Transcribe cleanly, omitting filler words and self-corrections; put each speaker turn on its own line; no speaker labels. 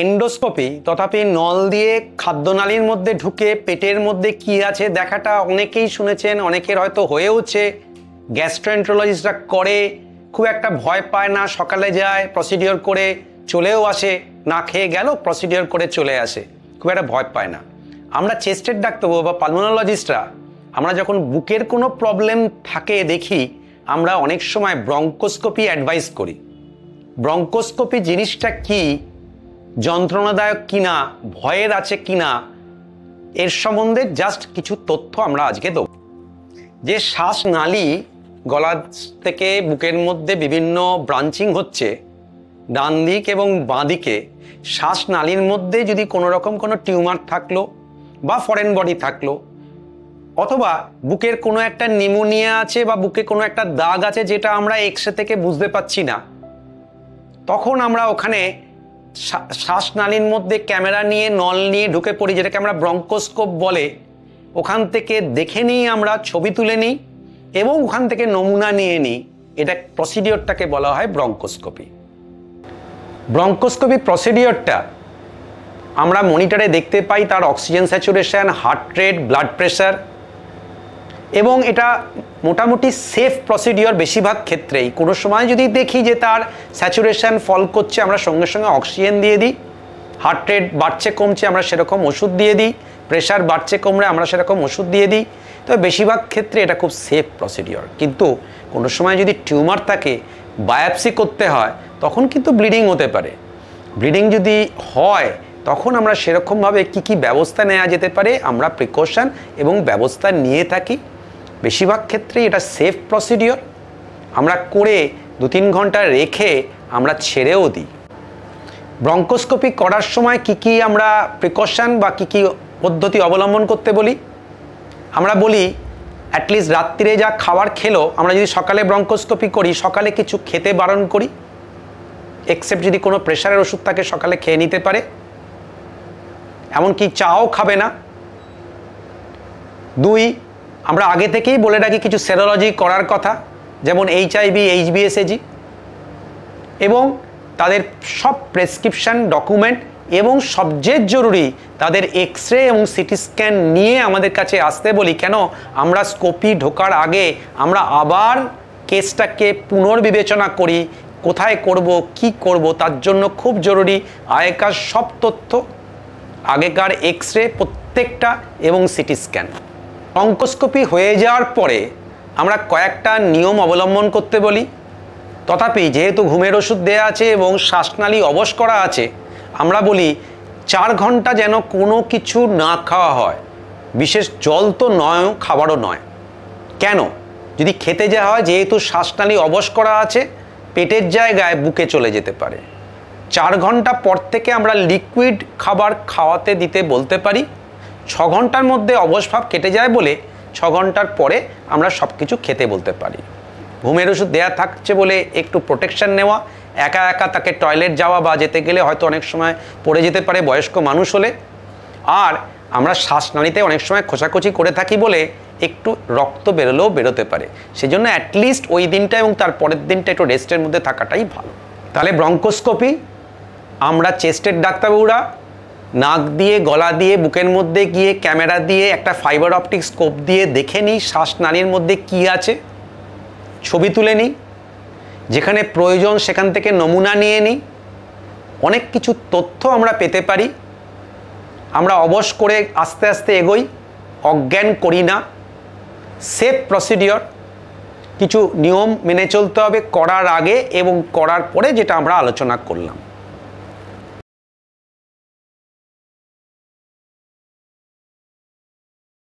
Endoscopy তথাপি নল দিয়ে খাদ্যনালীর মধ্যে ঢুকে পেটের মধ্যে কি আছে দেখাটা অনেকেই শুনেছেন, অনেকের হয়তো হয়েওছে। গ্যাস্ট্রোএন্টারোলজিস্টরা করে, খুব একটা ভয় পায় না, সকালে যায় প্রসিডিওর করে চলেও আসে, না খেয়ে গেল প্রসিডিওর করে চলে আসে, খুব একটা ভয় পায় না। আমরা চেস্টের ডাক্তারবাবু বা পালমোনোলজিস্টরা আমরা যখন বুকের কোনো প্রবলেম থাকে দেখি, আমরা অনেক সময় ব্রঙ্কোস্কোপি অ্যাডভাইস করি। ব্রঙ্কোস্কোপি জিনিসটা কি, যন্ত্রণাদায়ক কিনা, ভয়ের আছে কিনা, এর সম্বন্ধে জাস্ট কিছু তথ্য আমরা আজকে দেব। যে শ্বাসনালী গলা থেকে বুকের মধ্যে বিভিন্ন ব্রাঞ্চিং হচ্ছে ডান দিক এবং বাঁ দিকে, শ্বাসনালীর মধ্যে যদি কোনো রকম কোনো টিউমার থাকলো বা ফরেন বডি থাকলো, অথবা বুকের কোনো একটা নিউমোনিয়া আছে বা বুকে কোনো একটা দাগ আছে যেটা আমরা এক্সরে থেকে বুঝতে পারছি না, তখন আমরা ওখানে শ্বাসনালীর মধ্যে ক্যামেরা নিয়ে নল নিয়ে ঢুকে পড়ি, যেটাকে আমরা ব্রঙ্কোস্কোপ বলে। ওখান থেকে দেখে নিই, আমরা ছবি তুলে নিই এবং ওখান থেকে নমুনা নিয়ে নিই। এটা প্রসিডিওরটাকে বলা হয় ব্রঙ্কোস্কোপি। ব্রঙ্কোস্কোপি প্রসিডিওরটা আমরা মনিটরে দেখতে পাই তার oxygen saturation, heart rate, blood pressure, এবং এটা মোটামুটি সেফ প্রসিডিওর বেশিরভাগ ক্ষেত্রেই। কোনো সময় যদি দেখি যে তার স্যাচুরেশন ফল করছে, আমরা সঙ্গে সঙ্গে অক্সিজেন দিয়ে দিই। হার্ট রেট বাড়ছে কমছে, আমরা সেরকম ওষুধ দিয়ে দিই। প্রেশার বাড়ছে কমলে আমরা সেরকম ওষুধ দিয়ে দিই। তবে বেশিরভাগ ক্ষেত্রে এটা খুব সেফ প্রসিডিওর। কিন্তু কোনো সময় যদি টিউমার থাকে, বায়োপসি করতে হয়, তখন কিন্তু ব্লিডিং হতে পারে। ব্লিডিং যদি হয় তখন আমরা সেরকমভাবে কি ব্যবস্থা নেওয়া যেতে পারে আমরা প্রিকশন এবং ব্যবস্থা নিয়ে থাকি। বেশিরভাগ ক্ষেত্রে এটা সেফ প্রসিডিওর। আমরা করে 2-3 ঘন্টা রেখে আমরা ছেড়েও দিই। ব্রঙ্কোস্কোপি করার সময় কি আমরা প্রিকশন বা কি পদ্ধতি অবলম্বন করতে বলি? আমরা বলি অ্যাটলিস্ট রাত্রিরে যা খাবার খেলো, আমরা যদি সকালে ব্রঙ্কোস্কোপি করি, সকালে কিছু খেতে বারণ করি, এক্সেপ্ট যদি কোনো প্রেশারের ওষুধ থাকে সকালে খেয়ে নিতে পারে, এমনকি চাও খাবে না। 2, আমরা আগে থেকেই বলে রাখি কিছু সেরোলজি করার কথা, যেমন HIV, HBsAg, এবং তাদের সব প্রেসক্রিপশন ডকুমেন্ট, এবং সবচেয়ে জরুরি তাদের এক্সরে এবং সিটি স্ক্যান নিয়ে আমাদের কাছে আসতে বলি। কেন? আমরা স্কোপি ঢোকার আগে আমরা আবার কেসটাকে পুনর্বিবেচনা করি, কোথায় করব, কি করব, তার জন্য খুব জরুরি আগেকার সব তথ্য, আগেকার এক্সরে প্রত্যেকটা এবং সিটি স্ক্যান। ব্রঙ্কোস্কোপি হয়ে যাওয়ার পরে আমরা কয়েকটা নিয়ম অবলম্বন করতে বলি। তথাপি যেহেতু ঘুমের ওষুধ দেওয়া আছে এবং শ্বাসনালী অবশ করা আছে, আমরা বলি 4 ঘন্টা যেন কোনো কিছু না খাওয়া হয়। বিশেষ জল তো নয়, খাবারও নয়। কেন? যদি খেতে যাওয়া হয়, যেহেতু শ্বাসনালী অবশ করা আছে, পেটের জায়গায় বুকে চলে যেতে পারে। 4 ঘন্টা পর থেকে আমরা লিকুইড খাবার খাওয়াতে দিতে বলতে পারি। 6 ঘন্টার মধ্যে অবসভাব কেটে যায় বলে 6 ঘন্টার পরে আমরা সব কিছু খেতে বলতে পারি। ঘুমের ওষুধ দেয়া থাকছে বলে একটু প্রোটেকশন নেওয়া, একা একা তাকে টয়লেট যাওয়া বা যেতে গেলে হয়তো অনেক সময় পড়ে যেতে পারে বয়স্ক মানুষ হলে। আর আমরা শ্বাসনালীতে অনেক সময় খোঁচাখুচি করে থাকি বলে একটু রক্ত বেরোলেও বেরোতে পারে। সেজন্য অ্যাটলিস্ট ওই দিনটা এবং তার পরের দিনটা একটু রেস্টের মধ্যে থাকাটাই ভালো। তাহলে ব্রঙ্কোস্কোপি আমরা চেস্টের ডাক্তারবাবুরা নাক দিয়ে, গলা দিয়ে, বুকের মধ্যে গিয়ে ক্যামেরা দিয়ে একটা ফাইবার অপটিক স্কোপ দিয়ে দেখে নিই শ্বাসনালীর মধ্যে কি আছে, ছবি তুলে নিই, যেখানে প্রয়োজন সেখান থেকে নমুনা নিয়ে নিই। অনেক কিছু তথ্য আমরা পেতে পারি। আমরা অবশ করে আস্তে আস্তে এগোই, অজ্ঞান করি না। সেফ প্রসিডিওর, কিছু নিয়ম মেনে চলতে হবে করার আগে এবং করার পরে, যেটা আমরা আলোচনা করলাম।